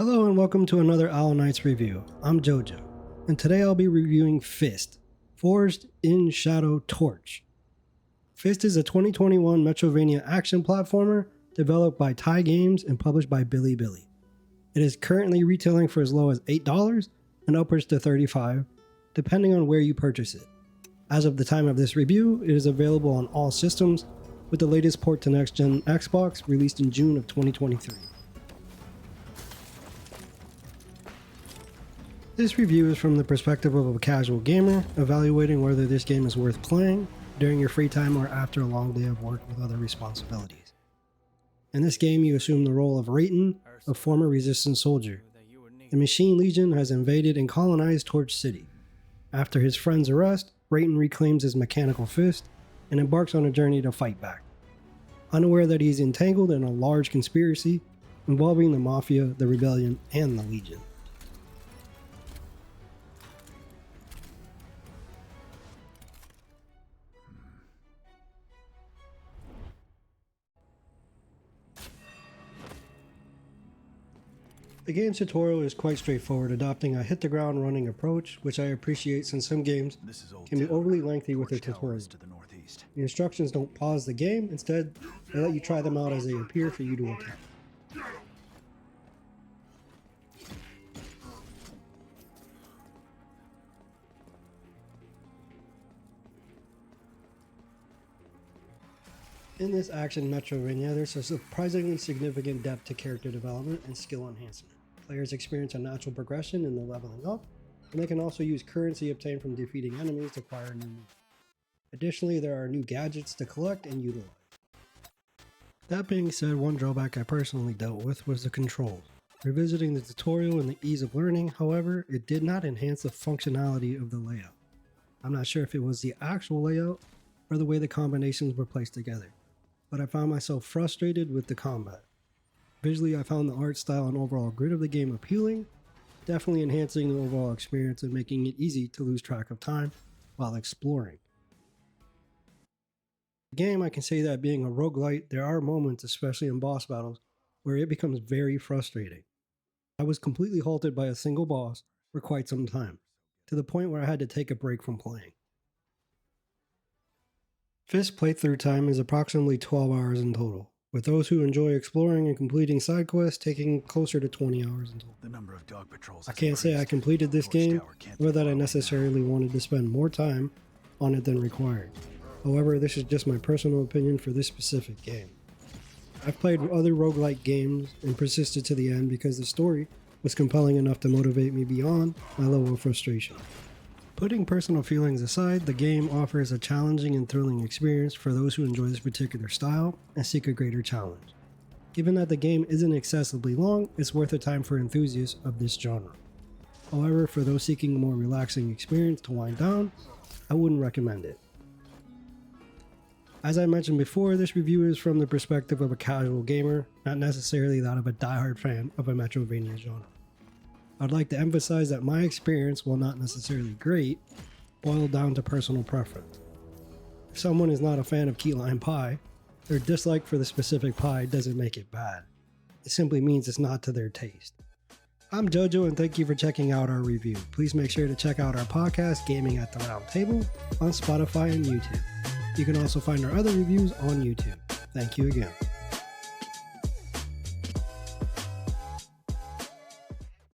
Hello and welcome to another Owl Knights review. I'm Jojo, and today I'll be reviewing F.I.S.T, Forged in Shadow Torch. F.I.S.T is a 2021 Metrovania action platformer developed by Thai Games and published by Bilibili. It is currently retailing for as low as $8 and upwards to $35, depending on where you purchase it. As of the time of this review, it is available on all systems, with the latest port to next-gen Xbox released in June of 2023. This review is from the perspective of a casual gamer, evaluating whether this game is worth playing during your free time or after a long day of work with other responsibilities. In this game, you assume the role of Rayton, a former resistance soldier. The Machine Legion has invaded and colonized Torch City. After his friend's arrest, Rayton reclaims his mechanical fist and embarks on a journey to fight back. Unaware that he's entangled in a large conspiracy involving the Mafia, the Rebellion, and the Legion. The game's tutorial is quite straightforward, adopting a hit-the-ground-running approach, which I appreciate since some games can be overly lengthy with their tutorials. The instructions don't pause the game, instead they let you try them out as they appear for you to attempt. In this action Metrovania, there's a surprisingly significant depth to character development and skill enhancement. Players experience a natural progression in their leveling up, and they can also use currency obtained from defeating enemies to acquire new moves. Additionally, there are new gadgets to collect and utilize. That being said, one drawback I personally dealt with was the controls. Revisiting the tutorial and the ease of learning, however, it did not enhance the functionality of the layout. I'm not sure if it was the actual layout or the way the combinations were placed together, but I found myself frustrated with the combat. Visually, I found the art style and overall grid of the game appealing, definitely enhancing the overall experience and making it easy to lose track of time while exploring. The game, I can say that being a roguelite, there are moments, especially in boss battles, where it becomes very frustrating. I was completely halted by a single boss for quite some time, to the point where I had to take a break from playing. F.I.S.T playthrough time is approximately 12 hours in total, with those who enjoy exploring and completing side quests taking closer to 20 hours in total. The number of dog patrols I can't say I completed this game, or that I necessarily wanted to spend more time on it than required. However, this is just my personal opinion for this specific game. I've played other roguelike games and persisted to the end because the story was compelling enough to motivate me beyond my level of frustration. Putting personal feelings aside, the game offers a challenging and thrilling experience for those who enjoy this particular style and seek a greater challenge. Given that the game isn't excessively long, it's worth the time for enthusiasts of this genre. However, for those seeking a more relaxing experience to wind down, I wouldn't recommend it. As I mentioned before, this review is from the perspective of a casual gamer, not necessarily that of a diehard fan of a Metrovania genre. I'd like to emphasize that my experience, while not necessarily great, boiled down to personal preference. If someone is not a fan of key lime pie, their dislike for the specific pie doesn't make it bad. It simply means it's not to their taste. I'm Jojo and thank you for checking out our review. Please make sure to check out our podcast, Gaming at the Round Table, on Spotify and YouTube. You can also find our other reviews on YouTube. Thank you again.